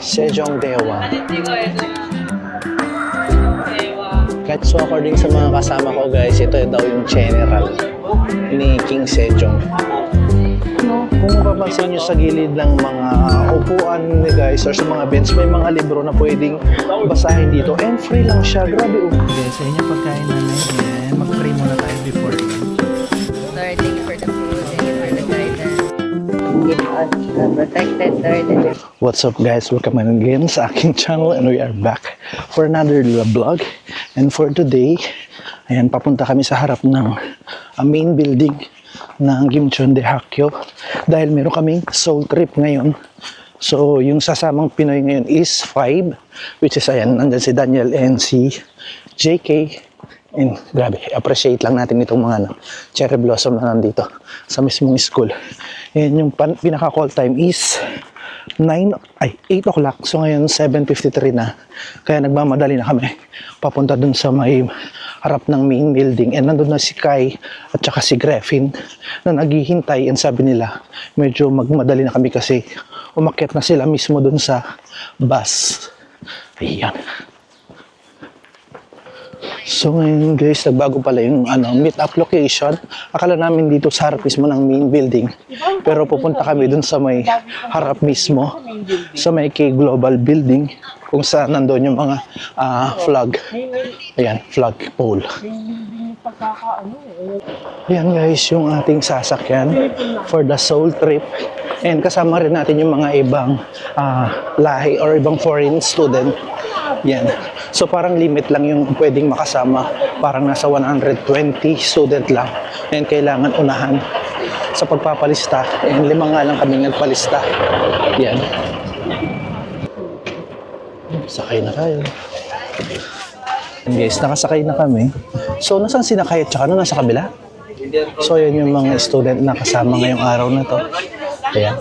Sejongdaewa. So according sa mga kasama ko guys, ito daw yung general ni King Sejong. Kung mapapansin nyo sa gilid ng mga upuan ni guys or sa mga bench, may mga libro na pwedeng basahin dito. And free lang siya. Grabe. Okay, sa inyo pagkain namin. Yan, mag-pray muna tayo before yan. Lord, thank you for the food. Thank you for the guidance. Give us protected, Lord. What's up guys? Welcome again sa aking channel and we are back for another vlog. And for today, ayan, papunta kami sa harap ng main building ng Gimcheon Daehakyo dahil meron kaming soul trip ngayon. So yung sasamang Pinoy ngayon is 5, which is ayan, nandyan si Daniel and si JK. And grabe, appreciate lang natin itong mga cherry blossom na nandito sa mismong school. And yung pinaka call time is 8 o'clock. So ngayon 7:53 na. Kaya nagmamadali na kami papunta dun sa may harap ng main building. And nandun na si Kai at saka si Griffin na naghihintay. And sabi nila medyo magmadali na kami kasi umakyat na sila mismo dun sa bus. Ayan. So ngayon guys, nagbago pala yung meet up location. Akala namin dito sa harap mismo ng main building. Pero pupunta kami dun sa may harap mismo, sa may K Global Building, kung saan nandun yung mga flag. Ayan, flag pole. Ayan guys, yung ating sasakyan for the soul trip. And kasama rin natin yung mga ibang lahi or ibang foreign student. Yan. So parang limit lang yung pwedeng makasama. Parang nasa 120 student lang. And kailangan unahan sa pagpapalista. And 5 nga lang kaming nagpalista. Yan. Sakay na tayo. And guys, nakasakay na kami. So nasaan sinakay at saka nasa kabila? So yan yung mga student na kasama ngayong araw na to. Ayan.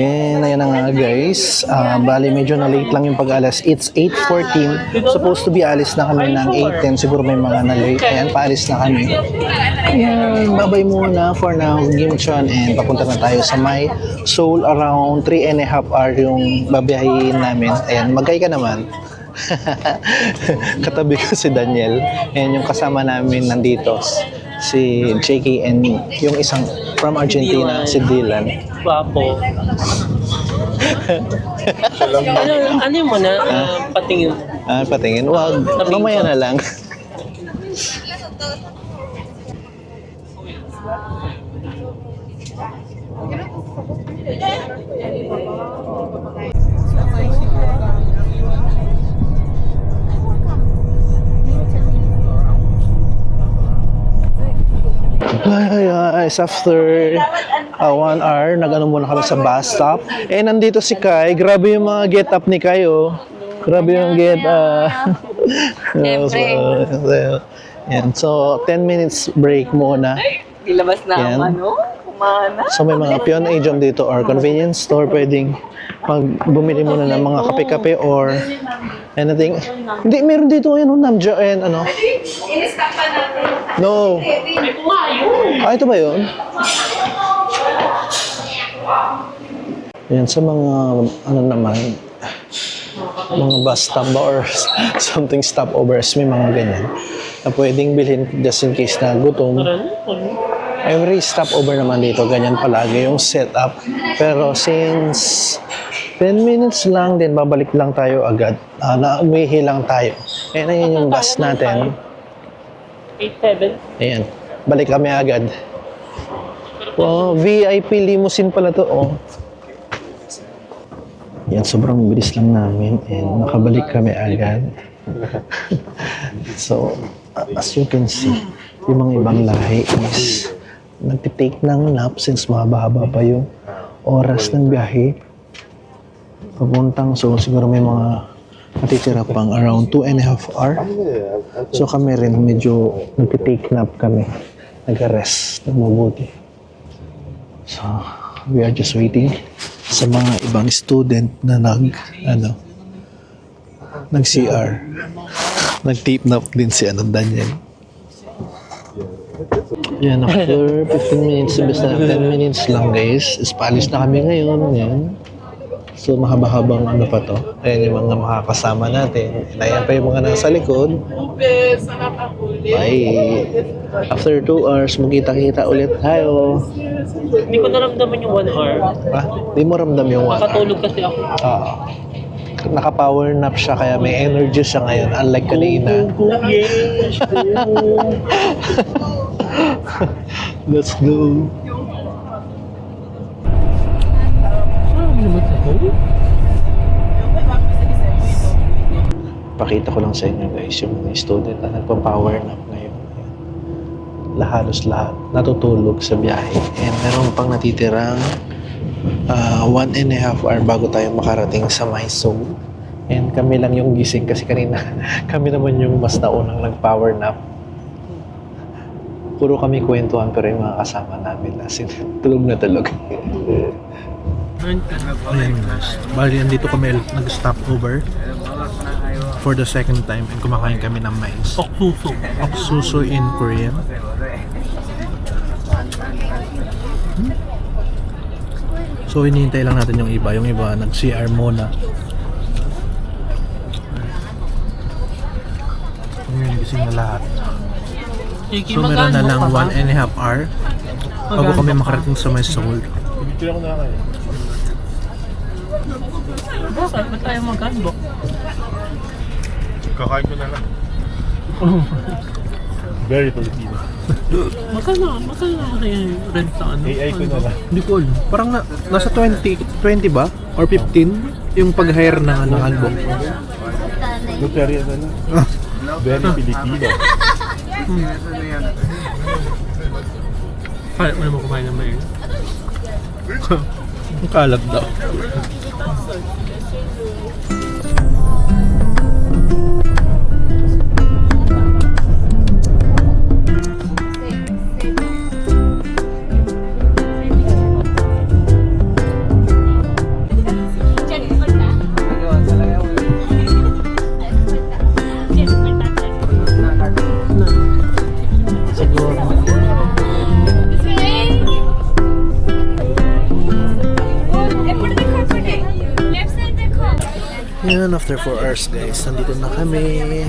And ayan na nga guys, bali medyo na late lang yung pag-alas. It's 8:14, supposed to be alis na kami ng 8:10, siguro may mga na late. Ayan, paalis na kami. Ayan, babay muna for now Gimcheon and papunta na tayo sa may Seoul. Around 3.5 hours yung babiyahin namin. Ayan, magay ka naman. Katabi ko si Daniel and yung kasama namin nandito si JK and yung isang from Argentina, si Dylan. Guwapo. ano mo na? Patingin. Patingin? Wag, mamaya na lang. Guys, after 1 hour, nag-ano muna kami sa bus stop. Eh, nandito si Kai. Grabe yung mga get up ni Kai, oh. Grabe yung get up. Yan. So, 10 minutes break muna. Ilabas na Yan. ang kumana. So, may mga pion agent dito or convenience store. Pwedeng bumili muna ng mga kape-kape or anything. Hindi, meron dito yun, Namja and ano. No. Ito ba yun? Yan, sa mga, naman, mga bus stop ba or something stopovers, may mga ganyan na pwedeng bilhin just in case na gutom. Every stopover naman dito, ganyan palagi yung setup. Pero since 10 minutes lang, din babalik lang tayo agad. Umihi lang tayo. Ayan, ayan yung bus natin. 8-7. Ayan, balik kami agad. Wow, VIP limousine pala to, oh. Yan, sobrang bilis lang namin and nakabalik kami agad. So, as you can see, yung mga ibang lahi is nagtitake ng nap since mahaba-haba pa yung oras ng biyahe. Papuntang, so siguro may mga natitira pang around 2.5 hours. So kami rin medyo nagtitake nap kami. Nag-rest ng mabuti. So, we are just waiting sa mga ibang student na nag-CR. Nag-tape nap din si Daniel. Yan, after 15 minutes, imbes na 10 minutes lang guys, is paalis na kami ngayon. Yan. So, mahaba-habang ano pa to. Ayan yung mga makakasama natin. And ayan pa yung mga nasa likod. Bye! After 2 hours, magkita-kita ulit tayo. Hindi ko naramdaman yung 1 hour. Ah, di mo ramdam yung wala. Nakatulog kasi ako. Naka-power nap siya kaya may energy siya ngayon unlike kanina. Yes! Let's go. Pakita ko lang sa inyo guys yung mga student na nagpa-power nap ngayon. Halos lahat natutulog sa biyahe. And meron pang natitirang 1.5 hour bago tayo makarating sa Mysore. And kami lang yung gising kasi kanina kami naman yung mas naunang nag-power nap. Puro kami kwentuhan pero yung mga kasama namin as in, tulog na tulog. Ayan guys, bali andito kami nag-stop over for the second time and kumakain kami ng mais. Oksuso. Oksuso in Korean. So hinihintay lang natin yung iba nag-CR muna. Ngayon gising na lahat. So meron na lang 1.5 hour bago kami makarating sa Mysore. Bakit? Ba't tayo mag-handbook? Kakain ko na lang. Very Filipino. Magkano kasi yung rent na ano? AI ko na lang. Hindi ko alam. Parang nasa 20 ba? Or 15? Yung pag-hire ng handbook. Luteria na lang. Very Filipino. Kaya mo naman kumain ng mail? Ang kalat daw. Yan, after 4 hours guys, nandito na kami.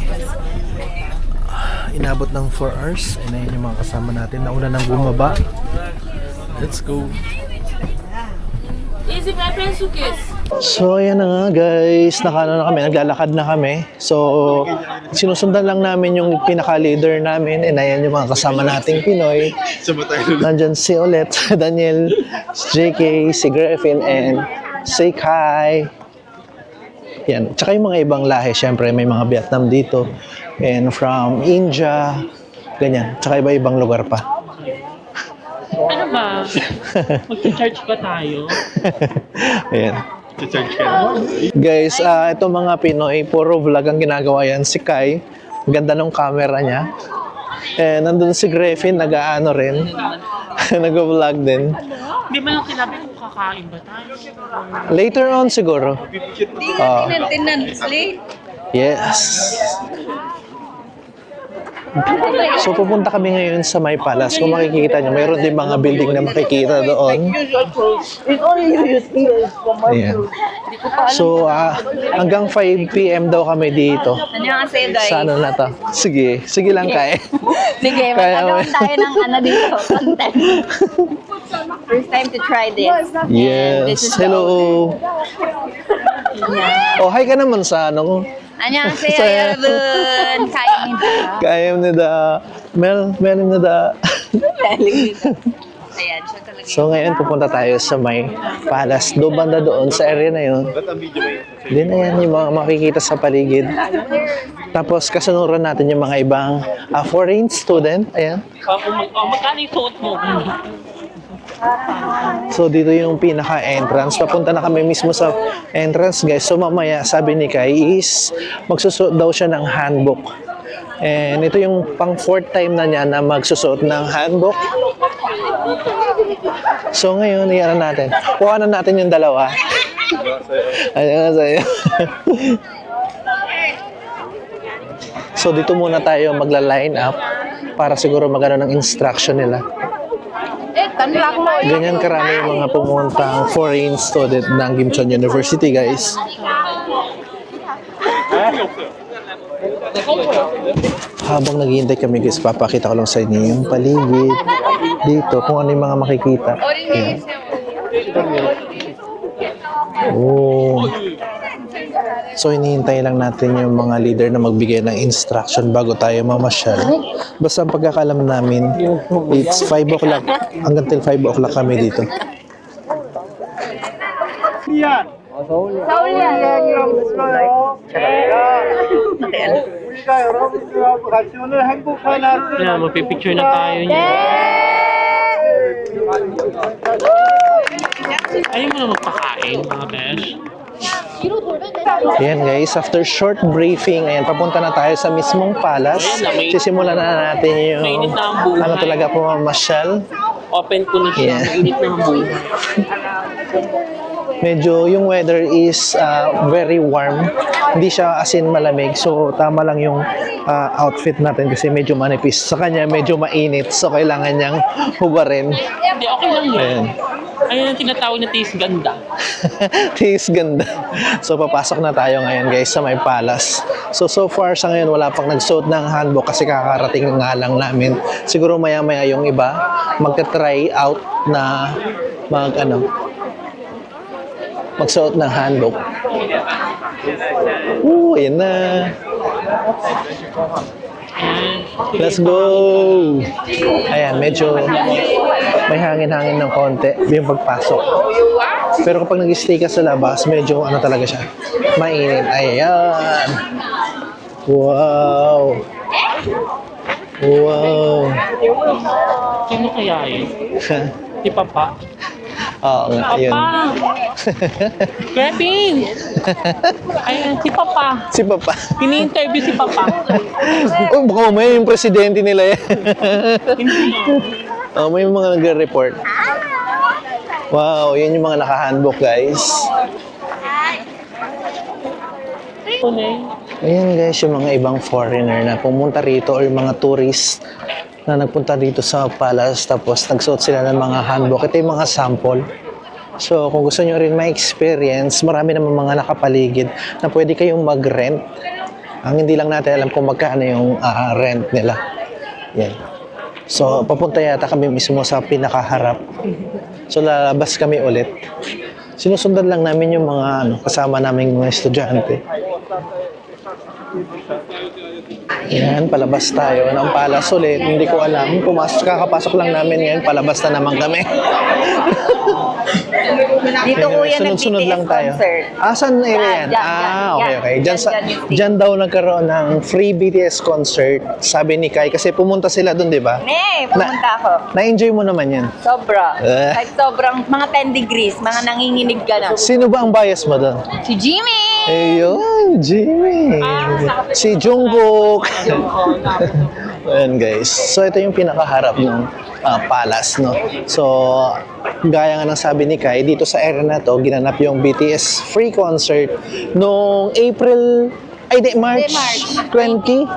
Inabot ng 4 hours. And ayun yung mga kasama natin. Nauna nang bumaba. Let's go. Easy, my friend, suitcase. So ayan na nga guys, nakano na kami, naglalakad na kami. So sinusundan lang namin yung pinaka-leader namin. And ayan yung mga kasama nating Pinoy. Nandyan si Olet, Daniel, si JK, si Griffin, and si Kai. Yan. Tsaka yung mga ibang lahi, syempre may mga Vietnam dito. And from India, ganyan. Tsaka iba-ibang lugar pa. Ano ba? Mag-charge ba tayo? Ayan. Charge ka. Guys, ito mga Pinoy, puro vlog ang ginagawa yan. Si Kai, ang ganda ng camera niya. And nandun si Griffin, nag-aano rin. Nag-vlog din. Hindi ba yung kinabi kung kakain ba tayo? Later on siguro. Maintenance, Yes. So pupunta kami ngayon sa May Palace. Kung makikita nyo, mayroon din mga building na makikita doon. Ayan. So hanggang 5 PM daw kami dito. Annyeonghaseyo, guys. Sa ano na to? Sige, sige lang Kai. Sige, Kaya magkakaroon tayo ng ano dito, content. First time to try this. And this Yes. is Hello. Yeah. Oh, hi ka naman sa ano. 안녕하세요, 여러분. 카이입니다. Kaya nida. Meron nida. Ayan, siya talaga. So ngayon pupunta tayo sa May Palace. Do banda doon sa area na yun. Din ayan yung mga makikita sa paligid. Tapos kasunuran natin yung mga ibang foreign student. Ayan. Magkano yung suot mo? So dito yung pinaka-entrance. Papunta na kami mismo sa entrance guys. So mamaya sabi ni Kai is magsusuot daw siya ng handbook. And ito yung pang 4th time na niya na magsusuot ng handbook. So ngayon, iyan natin. Kuha na natin yung dalawa. Ayan sa'yo. So dito muna tayo magla-line up. para siguro magano ng instruction nila. Ganyan karami yung mga pumuntang foreign student ng Gimcheon University, guys. Habang naghihintay kami, guys, papakita ko lang sa inyo yung paligid dito, kung ano yung mga makikita. Ayan. Oh. So, hinihintay lang natin yung mga leader na magbigay ng instruction bago tayo mamasyal. Basta ang pagkakalam namin, it's 5 o'clock. Hanggang till 5 o'clock kami dito. Yeah, magpipicture na tayo niya. Ayaw mo na magpakain, mga besh. Ayan guys, after short briefing, ayan, papunta na tayo sa mismong palace. Sisimulan na natin yung ano talaga pumamasyal. Open ko na siya. Yeah. Mainit na ang buhay. Medyo yung weather is very warm. Hindi siya as in malamig. So tama lang yung outfit natin kasi medyo manipis. Sa kanya medyo mainit. So kailangan niyang hubarin. Hindi, okay lang yun. Ayan. Ayun ang tinatawag na taste ganda. Tis ganda. So papasok na tayo ngayon guys sa may palace. So far sa ngayon wala pang nagsuot ng hanbok kasi kakarating nga lang namin. Siguro maya maya yung iba magta-try out na magsuot ng handbook. Ayan na. Let's go! Ayan, medyo may hangin-hangin ng konti yung pagpasok. Pero kapag nag-stay ka sa labas, medyo ano talaga siya, mainit. Ayan! Wow! Wow! Sino kaya yun? Si Papa. Oo nga, ayun. Papa! Kevin! Ayun, si Papa. Si Papa. Ini-interview si Papa. Oh, baka may yung presidente nila yan. Oh, may mga nagre-report. Wow, yun yung mga naka-handbook, guys. Ayan, guys, yung mga ibang foreigner na pumunta rito or yung mga tourist na nagpunta dito sa palace tapos nagsuot sila ng mga handbook. Ito yung mga sample. So, kung gusto nyo rin ma-experience, marami naman mga nakapaligid na pwede kayong mag-rent. Ang hindi lang natin alam kung magkano yung rent nila. Yan. So, papunta yata kami mismo sa pinakaharap. So, lalabas kami ulit. Sinusundan lang namin yung mga kasama naming mga estudyante. Yan, palabas tayo ng palace ulit. Hindi ko alam. Kakapasok lang namin ngayon, palabas na naman kami. Dito kuya sunod-sunod lang nag-BTS tayo. concert. Saan area yan? Okay. Diyan daw nagkaroon ng free BTS concert, sabi ni Kai. Kasi pumunta sila doon, di ba? Pumunta ako. Na-enjoy mo naman yan. Sobra. Kahit sobrang mga 10 degrees, mga nanginginig ka na. Sino ba ang bias mo doon? Si Jimmy! Ayun, Jimmy. Si Jungkook. Ayan guys. So ito yung pinakaharap ng palace, no? So gaya nga ng sabi ni Kai, dito sa area na to, ginanap yung BTS free concert noong March 20?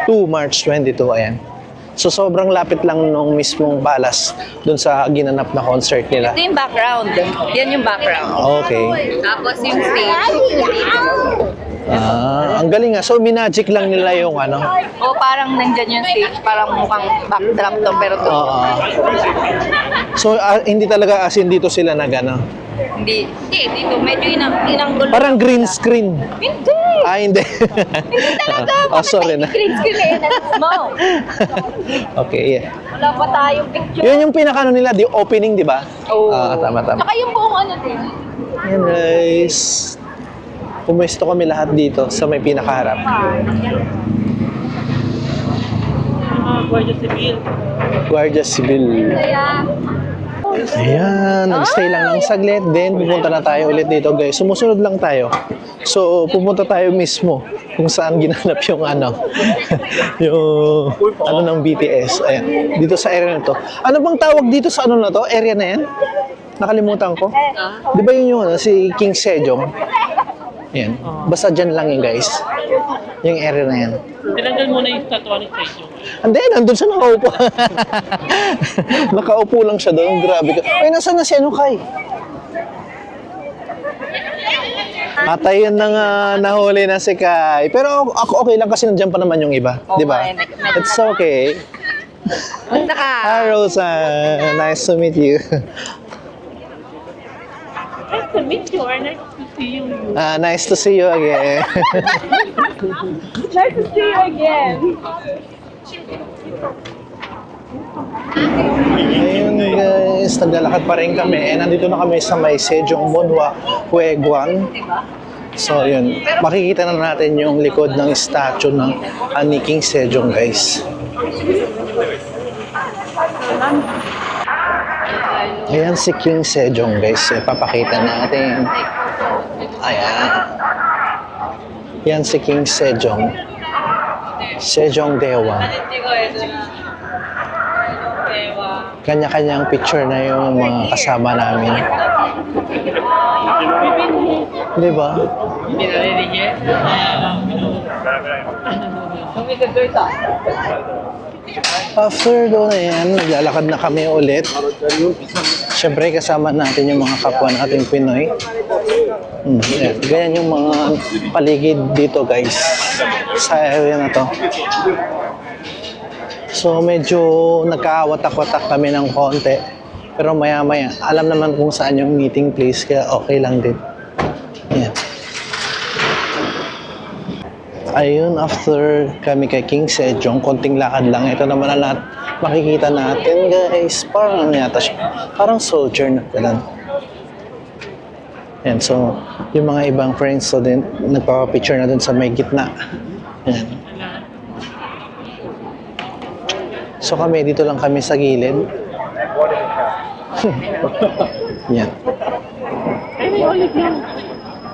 2 March 22, ayan. So sobrang lapit lang nung mismong palace dun sa ginanap na concert nila. Ito yung background. Yan yung background. Okay. Tapos yung stage. Ang galing nga. So minagic lang nila yung ano. O parang nandyan yung stage, parang mukhang backdrop to, pero to. So hindi talaga as in dito sila nagano. Hindi, dito medyo inanggulo. Parang green screen. Hindi! Hindi. Hindi talaga. Sorry na. Green screen eh. Mo. Okay, yeah. Wala pa tayong picture. Yun yung pinakano nila, the opening, di ba? Oo. Tama. Saka yung buong ano din. Yan guys. Pumuesto kami lahat dito sa may pinakaharap. Guardia Civil. Guardia Civil. Kaya, Ayan, nagstay lang ng saglit. Then, pupunta na tayo ulit dito, guys. Sumusunod lang tayo. So, pupunta tayo mismo kung saan ginanap yung yung ng BTS. Ayan, dito sa area na to. Ano bang tawag dito sa na to? Area na yan? Nakalimutan ko. Di ba yun yung si King Sejong? Ayan. Basta dyan lang yun, guys. Yung area na yan. Tinanggal mo na yung statwa ni Sejong. Hindi, nandun siya nakaupo. Nakaupo lang siya doon. Grabe ka. Ay, nasaan na si ano, Kai? At ayun na nga, nahuli na si Kai. Pero ako okay lang kasi nandiyan pa naman yung iba. Di ba? It's okay. Basta ka. Hi, Rosa. Nice to meet you. Nice to meet you or nice to see you. Nice to see you again. Nice to see you again. Ayun guys, naglalakad pa rin kami. Nandito na kami sa may Sejong Monwa, Hueguan. So yun, makikita na natin yung likod ng statue ng ni King Sejong guys. Ayan si King Sejong guys, papakita natin. Ayan. Yan si King Sejong. Sejong Dewa. Kanya-kanyang picture na yung mga kasama namin. Di ba? After doon na yan, naglalakad na kami ulit. Siyempre kasama natin yung mga kapwa nating Pinoy. Yan. Ganyan yung mga paligid dito guys. Sa area na to. So medyo nagkawatak-watak kami ng konti. Pero maya-maya, alam naman kung saan yung meeting place, kaya okay lang din. Yan. Ayun, after kami kay King Sejong, konting lakad lang. Ito naman na makikita natin guys. Parang ano yata siya. Parang soldier na ganun. Yan, so yung mga ibang friends so din, nagpapapicture na dun sa may gitna. Yan. So kami, dito lang kami sa gilid. Yan. Ay, may olive yan.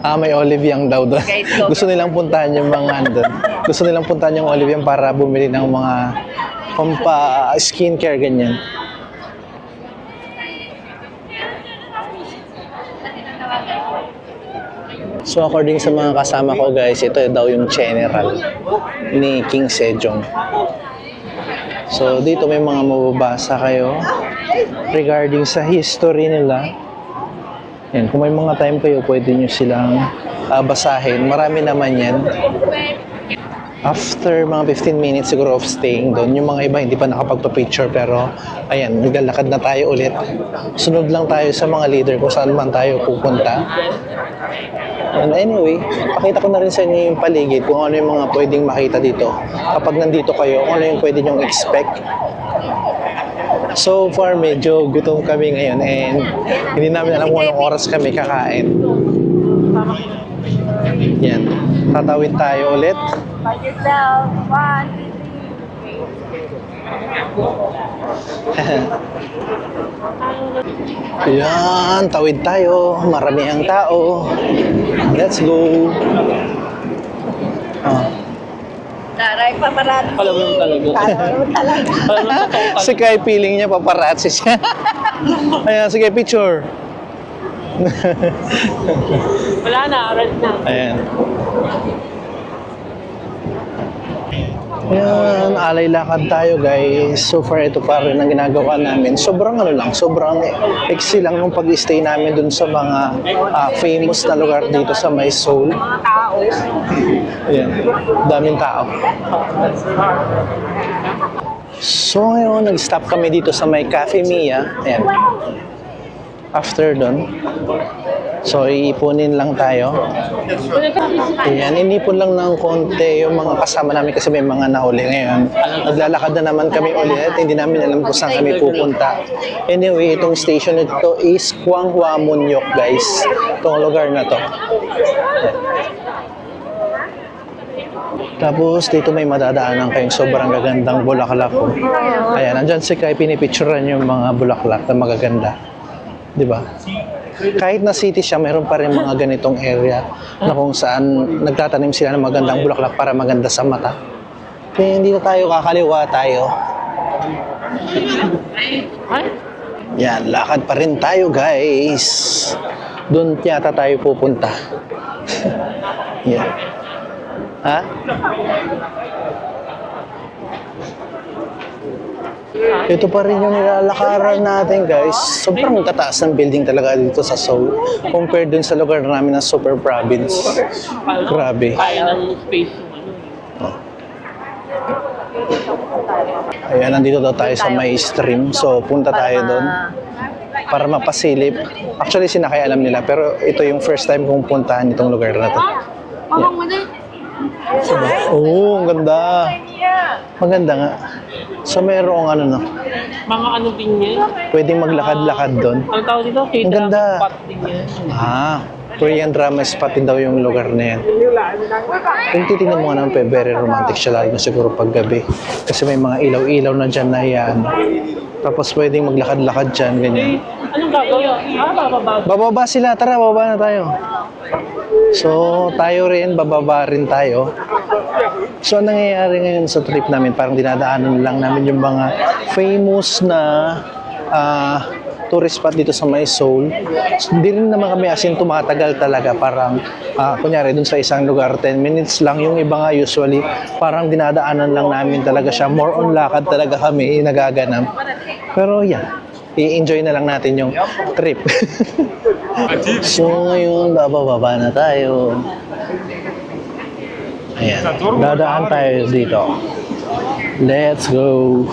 May olive yang daw doon. Guys, go. Gusto nilang puntahan yung mga andun. Gusto nilang puntahan yung olive yang para bumili ng mga skincare, ganyan. So according sa mga kasama ko guys, ito daw yung general ni King Sejong. So dito may mga mababasa kayo regarding sa history nila. Yan, kung may mga time kayo, pwede nyo silang basahin. Marami naman yan. After mga 15 minutes siguro of staying doon, yung mga iba hindi pa nakapagpa-picture pero ayan, naglalakad na tayo ulit. Sunod lang tayo sa mga leader kung saan man tayo pupunta. And anyway, pakita ko na rin sa inyo yung paligid kung ano yung mga pwedeng makita dito. Kapag nandito kayo, kung ano yung pwede nyong expect. So far, medyo gutom kami ngayon and hindi namin alam kung anong oras kami kakain. Yan. Tatawid tayo ulit. By yourself. 1, 2, 3. Yan, tawid tayo. Marami ang tao. Let's go. Taray, paparazzi. Alam mo talaga. Alam mo talaga. Si Kai feeling niya paparazzi siya. Ayan, sige, picture. Wala na, red na. Ayan. Ayan, alay lakad tayo guys. So far, ito pa rin ang ginagawa namin. Sobrang ano lang, sobrang eksi lang nung pag-stay namin dun sa mga famous na lugar dito sa may Seoul. Ayan, daming tao. So ngayon, nag-stop kami dito sa may Cafe Mia. Ayan. After dun, so iipunin lang tayo. Ayan, inipon lang ng konti yung mga kasama namin kasi may mga nahuli ngayon. Naglalakad na naman kami ulit, hindi namin alam kung saan kami pupunta. Anyway, itong station ito is Kwanghwa Munyok guys. Itong lugar na to. Tapos dito may madadaanan kayong sobrang gagandang bulaklak ko. Ayan, nandyan si Kai, pinipicturean yung mga bulaklak na magaganda. Di ba? Kahit na city siya, meron pa rin mga ganitong area na kung saan nagtatanim sila ng magandang bulaklak para maganda sa mata. Kaya hindi na tayo kakaliwa tayo. Yan, lakad pa rin tayo guys. Doon yata tayo pupunta. Yan. Ha? Ito pa rin yung nilalakaran natin, guys. Sobrang tataas ng building talaga dito sa Seoul compared dun sa lugar namin na super province. Grabe. Kaya ng space yung ano. Ayan, nandito daw tayo sa may stream. So, punta tayo doon para mapasilip. Actually, sinakay alam nila. Pero ito yung first time kong puntahan itong lugar na to. Oo, ang ganda. Maganda nga. So, merong ano no, Mga ano din yan. pwedeng maglakad-lakad doon. Ang tawag dito, Ang K-drama ganda. spot din yan. Korean drama spot din daw yung lugar na yan. Kung titignan mo nga naman, very romantic siya lalo na siguro pag gabi. Kasi may mga ilaw-ilaw na dyan na yan. Tapos pwedeng maglakad-lakad dyan, ganyan. Anong gagawin? Bababa. Bababa sila, tara, bababa na tayo. So, tayo rin, bababa rin tayo. So, ang nangyayari ngayon sa trip namin, parang dinadaanan lang namin yung mga famous na tourist spot dito sa may Seoul. So, hindi rin naman kami as in tumatagal talaga. Parang, kunyari, dun sa isang lugar, 10 minutes lang. Yung iba nga usually, parang dinadaanan lang namin talaga siya. More on lakad talaga kami, nagaganap. Pero yeah, i-enjoy na lang natin yung trip. So, ngayon, bababa na tayo. Ayan, dadaan tayo dito. Let's go.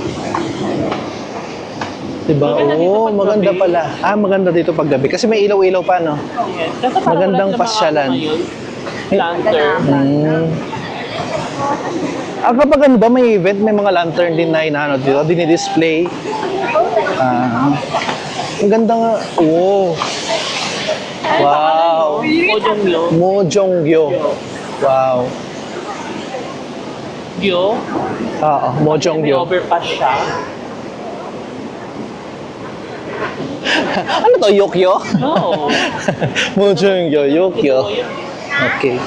Diba? Oo, maganda pala. Maganda dito pag gabi. Kasi may ilaw-ilaw pa, no? Magandang pasyalan. Lantern. Kapag ano ba, may event, may mga lantern din na inaano dito, dinidisplay. Ang ganda nga. Oo. Wow. Mojongyo. Mojongyo. Wow. Gyo. Oo, May Mojongyo. overpass siya. Ano to, Yokyo? No. Mojongyo, Yokyo. Okay.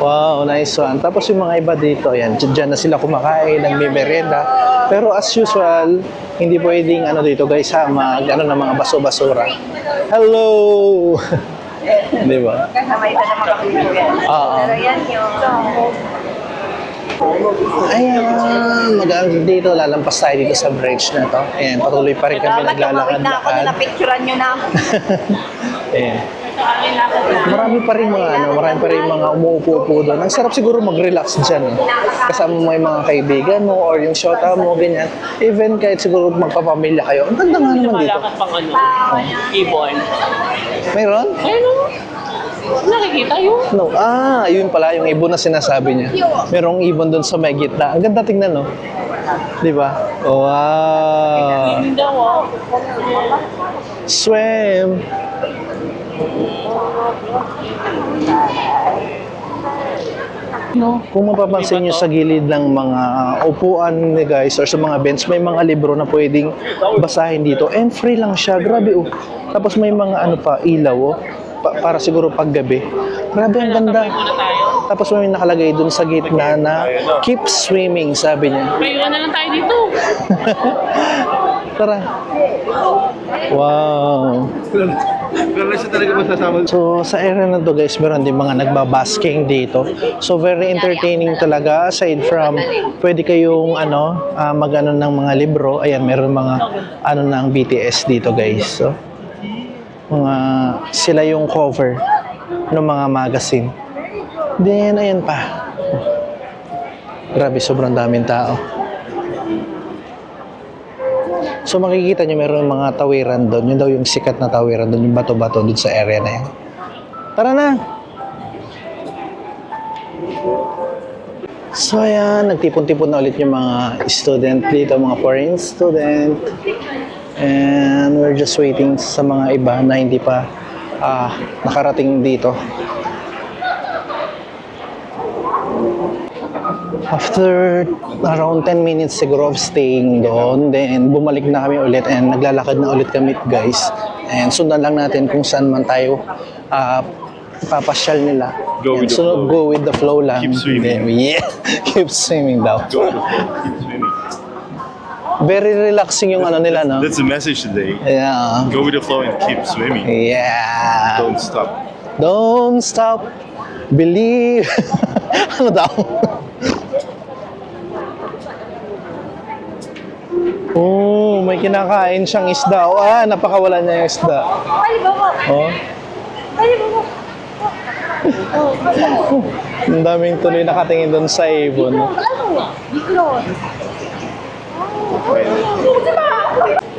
Wow, nice one. Tapos yung mga iba dito, ayan, dyan na sila kumakain, nagme-merienda. Pero as usual, hindi pwedeng ano dito guys ha, ano na mga baso-basura. Hello! Di ba? Kasama ito na makapulugan. Oo. Pero yan yung... Ayan, mag-aangkin dito, lalampas tayo dito sa bridge na to. Ayan, patuloy pa rin kami Dapat tumawid na ako na naglalakad-lakad. napicturean nyo na. Ayan. Marami pa rin mga umuupo-upo doon. Ang sarap siguro mag-relax dyan. Kasama mo yung mga kaibigan mo or yung shota mo, ganyan. Even kahit siguro magpapamilya kayo. Ang ganda nga naman dito. Malakad pang ano. Ibon. Mayroon? Ayun o. Nakikita yun. No. Yun pala yung ibon na sinasabi niya. Merong ibon doon sa may gitna. Ang ganda tingnan, no? Di ba? Wow! Hindi daw o. Swim! No, kung mapapansin nyo sa gilid ng mga upuan ni guys or sa mga bench, may mga libro na pwedeng basahin dito. And free lang siya. Grabe oh. Tapos may mga ano pa, ilaw oh. Para siguro paggabi. Grabe ang ganda. Muna tayo. Tapos may nakalagay dun sa gitna na keep swimming, sabi niya. May iwan na lang tayo dito. Tara. Wow. Wala siya talaga masasama. So, sa area na to guys, meron din mga nagbabasking dito. So, very entertaining talaga. Aside from, pwede kayong mag-ano ng mga libro. Ayan, meron mga ng BTS dito guys. So, sila yung cover ng mga magazine. Then, ayan pa. Grabe, sobrang daming tao. So makikita nyo meron mga tawiran doon. Yun daw yung sikat na tawiran doon. Yung bato-bato doon sa area na yan. Tara na! So ayan, nagtipon-tipon na ulit yung mga student dito. Mga foreign student. And we're just waiting sa mga iba na hindi pa nakarating dito. After around 10 minutes siguro of staying doon, then bumalik na kami ulit and naglalakad na ulit kami guys. And sundan lang natin kung saan man tayo papasyal nila. Go with the Sunod, flow. go with the flow lang. Keep swimming. Then, yeah, keep swimming daw. Go with the flow. Keep swimming. Very relaxing yung ano nila, no? That's the message today. Yeah. Go with the flow and keep swimming. Yeah. Don't stop. Don't stop. Believe. Ano daw? Oh, may kinakain siyang isda. Oh, napakawala niya yung isda. Oh. Ang daming tuloy nakatingin doon sa ibon.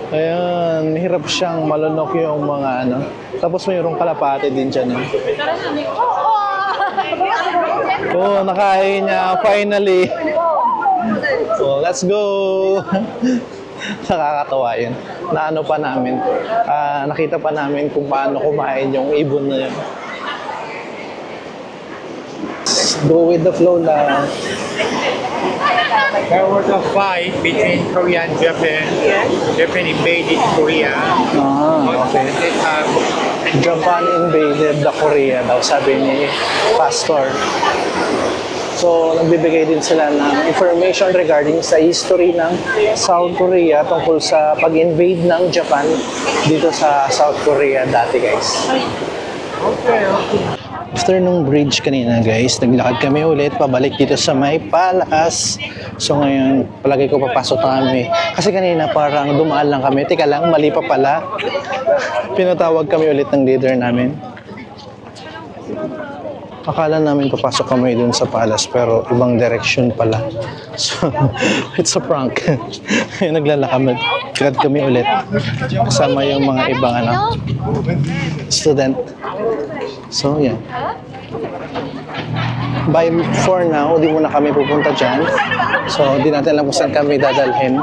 Ayan, hirap siyang malunok yung mga ano. Tapos mayroong kalapate din dyan. Oh, nakain niya finally. Oh, let's go! Nakakatawa yun. Naano pa namin, nakita pa namin kung paano kumain yung ibon na yun. Go with the flow lang. There was a fight between Korea and Japan. Japan invaded Korea. Okay. Japan invaded the Korea daw, sabi ni Pastor. So, nagbibigay din sila ng information regarding sa history ng South Korea tungkol sa pag-invade ng Japan dito sa South Korea dati, guys. After nung bridge kanina, guys, naglakad kami ulit pabalik dito sa may Palace. So ngayon, palagi ko papasok na kami. Kasi kanina parang dumaan lang kami. Teka lang, mali pa pala. Pinatawag kami ulit ng leader namin. Akala namin papasok kami dun sa Palace pero ibang direction pala. So, it's a prank. Naglalakad kami ulit. Kasama yung mga ibang student. So, yan. By for now, di muna kami pupunta dyan. So, di natin alam kung saan kami dadalhin.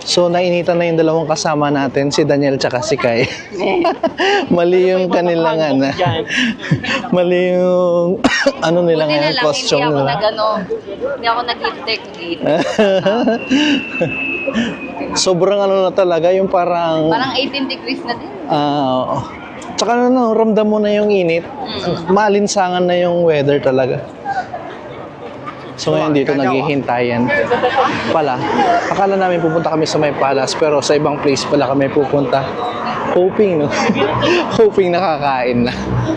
So, nainitan na yung dalawang kasama natin, si Daniel tsaka si Kai. Mali yung kanilang mali yung nila ngayon, costume nila. Hindi ako nag-take. Sobrang na talaga, yung parang 18 degrees na din. Tsaka ramdam mo na yung init. Malinsangan na yung weather talaga. So ngayon dito naghihintayan pala. Akala namin pupunta kami sa may Palace pero sa ibang place pala kami pupunta. Hoping, no? Hoping nakakain na.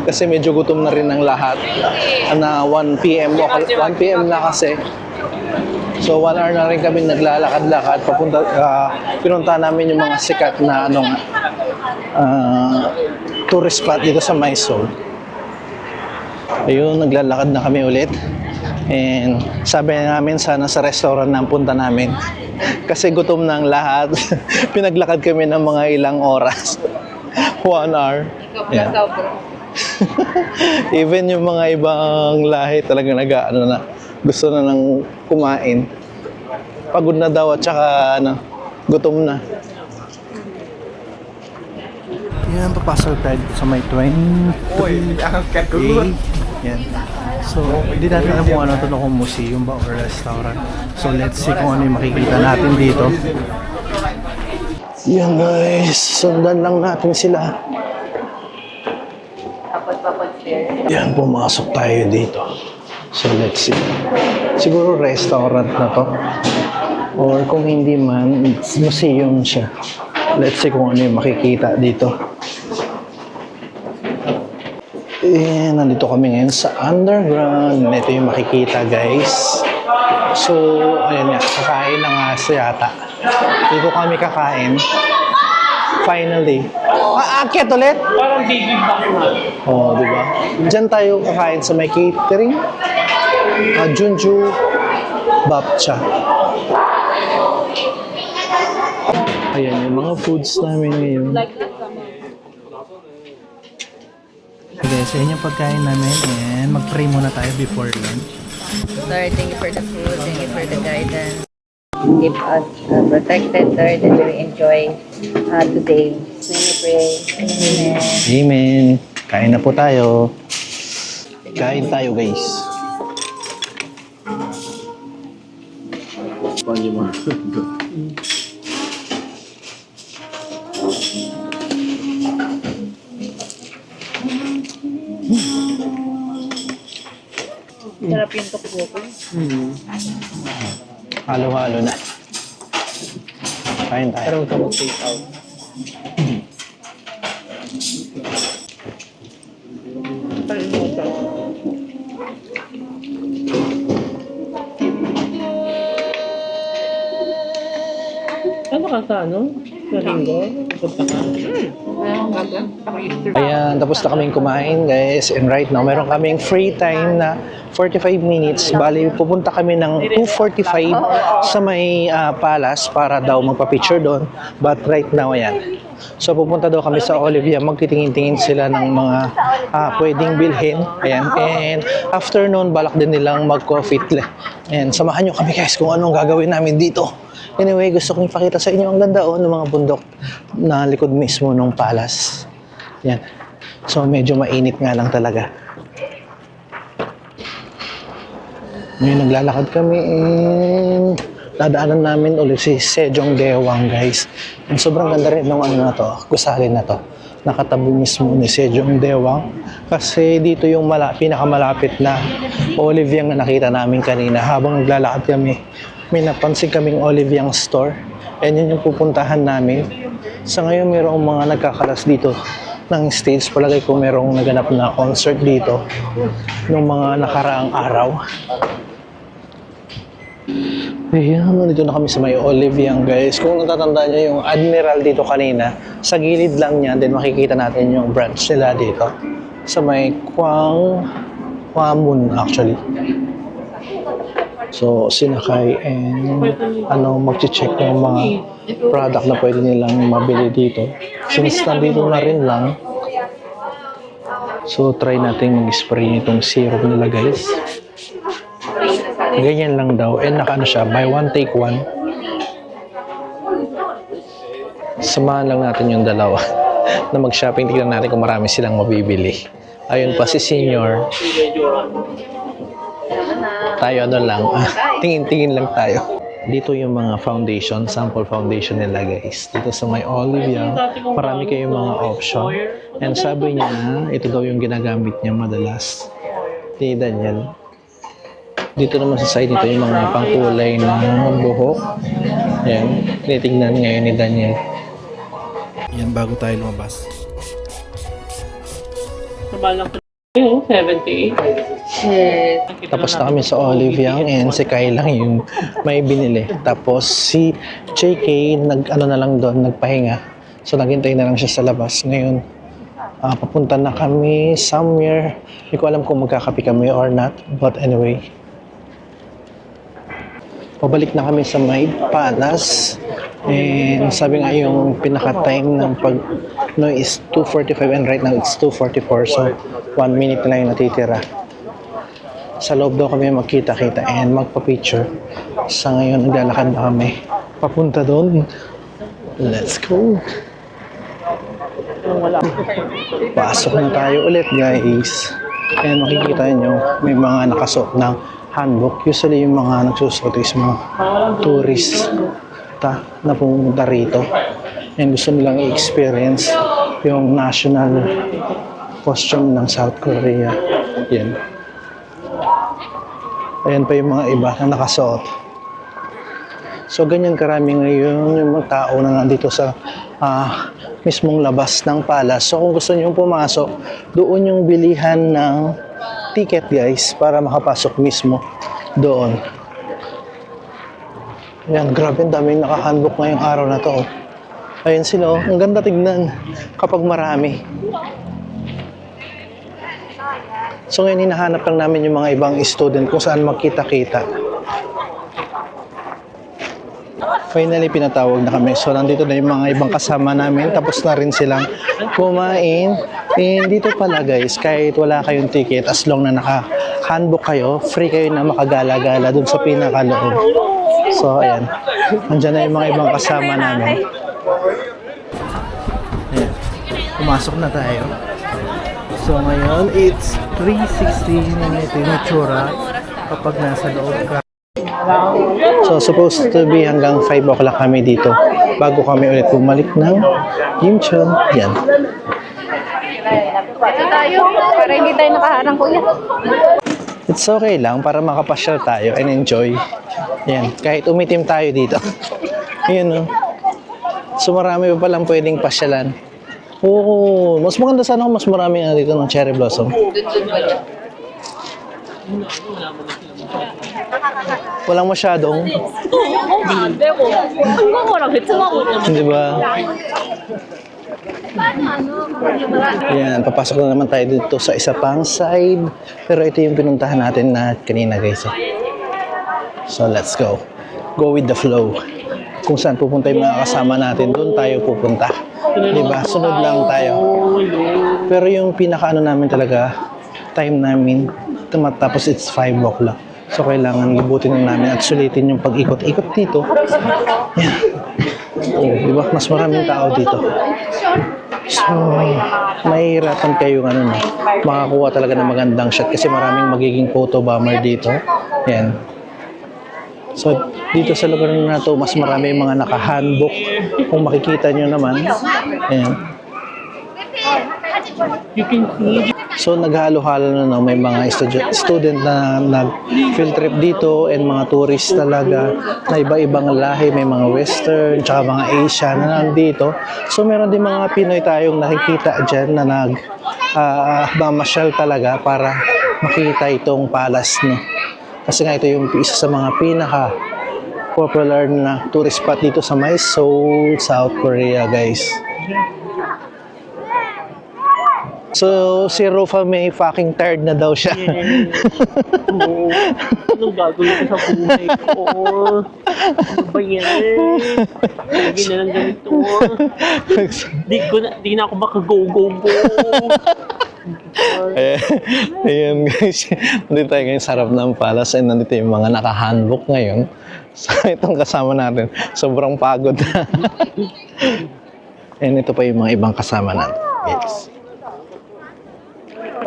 Kasi medyo gutom na rin ng lahat. Na 1 p.m. 1 p.m. na kasi. So 1 hour na rin kami naglalakad-lakad. Pinunta namin yung mga sikat na tourist spot dito sa Mysore. Ayun, naglalakad na kami ulit. And sabi namin sana sa restaurant na ang punta namin. Kasi gutom na ang lahat. Pinaglakad kami ng mga ilang oras. 1 hour. Yeah. Even yung mga ibang lahi talaga gusto na nang kumain. Pagod na daw at saka gutom na. Yan, papasok tayo sa may 23. Yan. So, hindi natin alam kung ano ito, kung museum ba or restaurant. So, let's see kung ano yung makikita natin dito. Yan guys, sundan lang natin sila. Yan, pumasok tayo dito. So, let's see. Siguro restaurant na to. Or kung hindi man, museum siya. Let's see kung ano yung makikita dito. Nandito kami ngayon sa underground. Ito yung makikita, guys. So, ayan nga, kakain na nga yata. Dito kami kakain. Finally. Aakyat ulit? Parang bigig back na. Oo, di ba? Diyan tayo kakain sa may catering. Junju Bapcha. Ayan yung mga foods namin ngayon. Okay, so yun yung pagkain namin and mag-pray muna tayo before lunch. Lord, thank you for the food. Thank you for the guidance. Keep us protected, Lord, and we enjoy today. May we pray. Amen. Amen. Kain na po tayo. Kain tayo, guys. Sarap yung tukbo ko. Halo-halo na. Kain tayo. Parang ito mag-take out. sa sa linggo? Punta ka? Ayan, tapos na kaming kumain guys. And right now, meron kaming free time na 45 minutes. Bali, pupunta kami ng 2:45 sa may palace para daw magpa-picture doon. But right now, ayan. So, pupunta daw kami sa Olivia. Magtitingin-tingin sila ng mga pwedeng bilhin. Ayan. And after noon, balak din nilang mag-coffee. And samahan nyo kami guys kung anong gagawin namin dito. Anyway, gusto kong ipakita sa inyo ang ganda ng mga bundok na likod mismo ng palace. Yan. So, medyo mainit nga lang talaga. Ngayon, naglalakad kami and dadaanan namin ulit si Sejong Dewang, guys. And sobrang ganda rin ng na to, gusali na to. Nakatabi mismo ni Sejong Dewang kasi dito yung pinakamalapit na Olive Young na nakita namin kanina. Habang naglalakad kami, may napansin kaming Olive Young store and yun yung pupuntahan namin. Sa ngayon, mayroong mga nagkakalas dito ng stage. Palagay ko mayroong naganap na concert dito noong mga nakaraang araw. Ayan, nandito na kami sa may Olive Young, guys. Kung natatandaan nyo yung Admiral dito kanina, sa gilid lang niya, then makikita natin yung branch nila dito. Sa may Kwanmun, actually. So, sinakay and mag-check ng mga product na pwede nilang mabili dito. Since nandito na rin lang, so try natin mag-spray itong syrup nila, guys. Ganyan lang daw. And naka siya, buy one, take one. Samahan lang natin yung dalawa na mag-shopping. Tignan natin kung marami silang mabibili. Ayun pa si Senior. Tayo lang. Tingin-tingin lang tayo. Dito yung mga foundation, sample foundation nila, guys. Dito sa may Olive Young, marami kayong mga option. And sabi niya, ito daw yung ginagamit niya madalas. Ni Daniel. Dito naman sa side nito yung mga pangkulay na buhok. Yan, tinitignan ngayon ni Daniel. Yan, bago tayo lumabas. Nabalang ko 78. Yes. Tapos na kami sa Olive Young and si Kai lang yung may binili. Tapos si JK, na lang doon, nagpahinga. So naghintay na lang siya sa labas. Ngayon, papunta na kami somewhere. Hindi ko alam kung magkakape kami or not. But anyway, pabalik na kami sa may palace. And sabi nga yung pinaka-time ng is 2:45 and right now it's 2:44. So 1 minute na lang yung natitira. Sa loob daw kami magkita-kita and magpa-picture. Sa ngayon naglalakad na kami papunta doon. Let's go! Pasok na tayo ulit, guys. And makikita nyo may mga nakasuot ng handbook. Usually yung mga nagsusuot is mga tourist na pumunta rito and gusto nilang i-experience yung national costume ng South Korea. Yan. Ayan pa yung mga iba na nakasuot. So ganyan karami ngayon yung mga tao na nandito sa mismong labas ng palace. So kung gusto niyo pumasok, doon yung bilihan ng ticket, guys, para makapasok mismo doon. Ayan, grabe, ang daming naka-handbook ngayong araw na to. Ayan sila, ang ganda tignan kapag marami. So ngayon, hinahanap lang namin yung mga ibang student kung saan magkita-kita. Finally, pinatawag na kami. So nandito na yung mga ibang kasama namin. Tapos na rin silang kumain. And dito pala, guys, kahit wala kayong ticket, as long na naka-handbook kayo, free kayo na makagala-gala dun sa pinakaloob. So, ayan. Andiyan na yung mga ibang kasama namin. Ayan. Pumasok na tayo. So, ngayon, it's 3:16 ito yung itsura kapag nasa loob ka. So, supposed to be hanggang 5 o'clock kami dito bago kami ulit bumalik ng Gimcheon. Yan. Ito tayo, para hindi tayo nakaharang, kuya. It's okay lang para makapasyal tayo and enjoy. Yan, kahit umitim tayo dito. Yun, no? So marami pa palang pwedeng pasyalan. Oo, mas maganda sana kung mas marami na dito ng cherry blossom. Walang masyadong, 안 되고 한국어랑 베트남어 di ba? Yan, papasok na naman tayo dito sa isa pang side. Pero ito yung pinuntahan natin na kanina guys. So let's go. Go with the flow. Kung saan pupunta yung mga kasama natin, doon tayo pupunta. Diba? Sunod lang tayo. Pero yung pinaka namin talaga, time namin, tapos it's 5 o'clock. So kailangan libutin na namin at sulitin yung pag-ikot-ikot dito. Yan. Oh, diba? Mas maraming tao dito. So, mahihirapan kayong makakuha talaga ng magandang shot kasi maraming magiging photo bomber dito. Yan. So, dito sa lugar na to, mas marami yung mga naka-handbook. Kung makikita nyo naman. Ayan. You can see So, naghalo-halo na, may mga student na nag-field trip dito and mga tourist talaga na iba-ibang lahi. May mga Western, tsaka mga Asian na nandito. So, meron din mga Pinoy tayong nakikita dyan na mamasyal talaga para makita itong palace, no? Kasi nga ito yung isa sa mga pinaka-popular na tourist spot dito sa Seoul, South Korea, guys. So, si Rufa may fucking tired na daw siya. Oo. Anong gagawin ko sa buhay ko? Ano ba yan? Lagi na lang ganito. Di na ako makago-go-go. Ayan guys, nandito tayo ngayon sa harap ng palace and nandito yung mga naka-handbook ngayon. So, itong kasama natin, sobrang pagod na. And ito pa yung mga ibang kasama natin. Yes.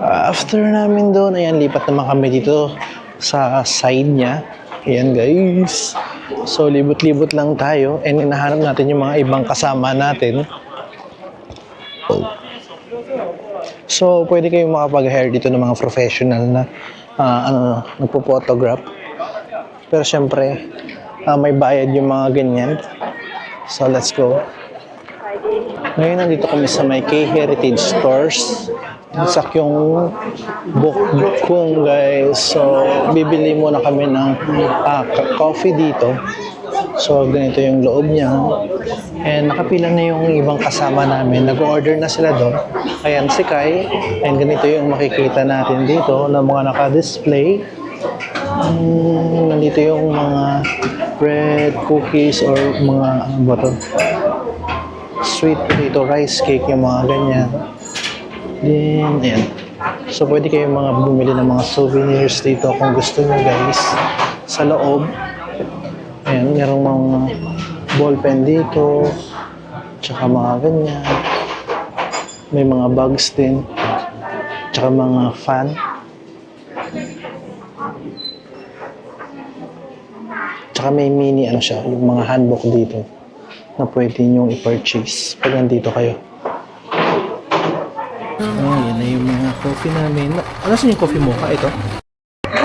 After namin doon, ayan, lipat naman kami dito sa side niya. Ayan guys. So, libot-libot lang tayo and hinahanap natin yung mga ibang kasama natin. Oh. So, pwede kayong makapag-hire dito ng mga professional na nagpo-photograph. Pero syempre, may bayad yung mga ganyan. So, let's go. Ngayon, nandito kami sa may K-Heritage Stores. Isak yung bukong guys. So, bibili muna kami ng coffee dito. So, ganito yung loob niya. And nakapila na yung ibang kasama namin. Nag-order na sila doon. Ayan si Kai. And ganito yung makikita natin dito na mga naka-display. Nandito yung mga bread, cookies, or mga sweet potato rice cake, yung mga ganyan. Then, ayan. So, pwede kayong mga bumili ng mga souvenirs dito kung gusto nyo guys. Sa loob. Ayan, merong mga ballpen dito. Tsaka mga ganyan. May mga bags din. Tsaka mga fan. Tsaka may mini siya, yung mga handbook dito na pwede nyo i-purchase pag nandito kayo. Yan na yung mga coffee namin. Ano sa yung coffee mo? Ito?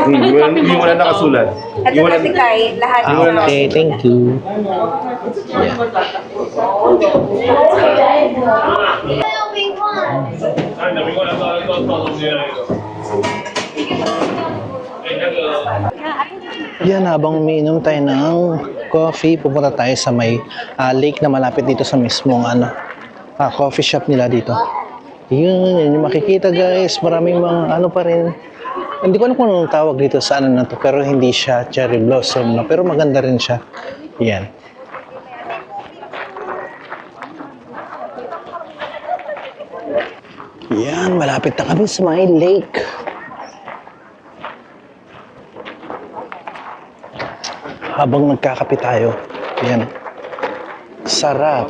Yung wala nakasulat. Ito kasi kay lahat. Okay, thank you. Yeah. Yan, habang umiinom tayo ng coffee, pupunta tayo sa may lake na malapit dito sa mismong coffee shop nila dito. Yun yung makikita guys, maraming mga pa rin. Hindi ko alam kung anong tawag dito sa na to, pero hindi siya cherry blossom, no? Pero maganda rin siya. Yan. Yan, malapit na kami sa may lake. Habang nagkakape tayo, yan. Sarap.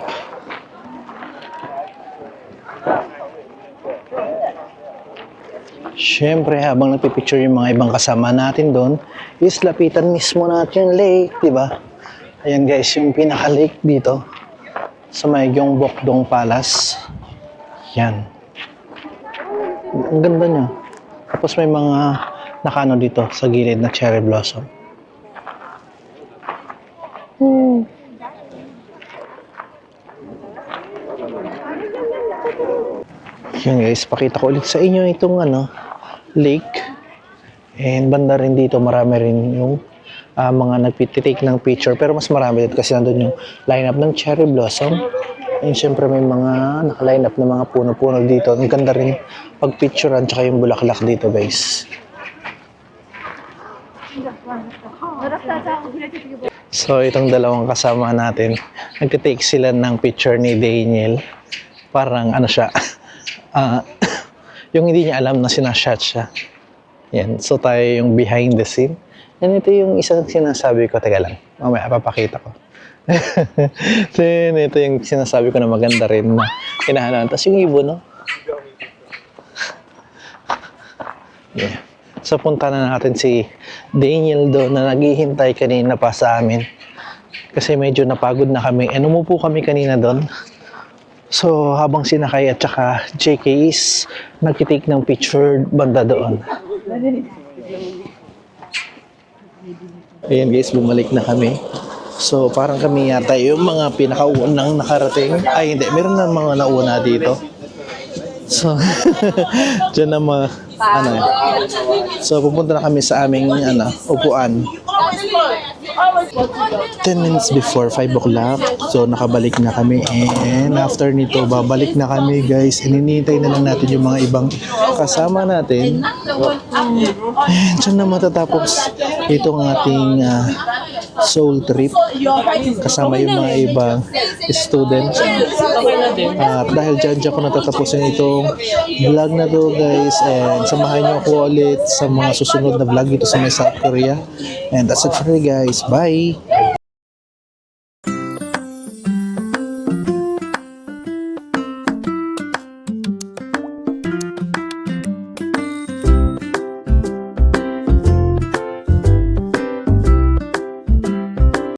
Siyempre, habang nagpipicture yung mga ibang kasama natin doon, is lapitan mismo natin yung lake, di ba? Ayan guys, yung pinaka-lake dito sa may Gyeongbokdong Palace. Yan. Ang ganda niya. Tapos may mga nakano dito sa gilid na cherry blossom. Yan guys, pakita ko ulit sa inyo itong lake. And banda rin dito, marami rin yung mga nagtitake ng picture. Pero mas marami dito kasi nandun yung lineup ng cherry blossom. And syempre may mga naka-line up na mga puno-puno dito. Ang ganda rin pag-picturean tsaka yung bulaklak dito, guys. So, itong dalawang kasama natin, nagtitake sila ng picture ni Daniel. Parang ano siya, yung hindi niya alam na sinashot siya. Yan. So, tayo yung behind the scene. And ito yung isang sinasabi ko. Teka lang, mamaya papakita ko. Then, ito yung sinasabi ko na maganda rin na hinahalaan. Tapos yung ibon, no? Yeah. So, punta na natin si Daniel doon na naghihintay kanina pa sa amin. Kasi medyo napagod na kami. And umupo kami kanina doon. So, habang sinakay at saka JK is nagtitake ng picture banda doon. Ayan guys, bumalik na kami. So, parang kami yata yung mga pinakaunang nakarating. Ay, hindi. Meron na mga nauna dito. So, dyan na mga, So, pupunta na kami sa aming, upuan. 10 minutes before 5 o'clock. So, nakabalik na kami. And after nito, babalik na kami, guys. Ininintay na lang natin yung mga ibang kasama natin. And dyan na matatapos itong ating soul trip. Kasama yung mga ibang students. At dahil dyan ko natatapusin itong vlog na to, guys. And samahan nyo ako ulit sa mga susunod na vlog dito sa South Korea. And that's it for me, guys. Bye!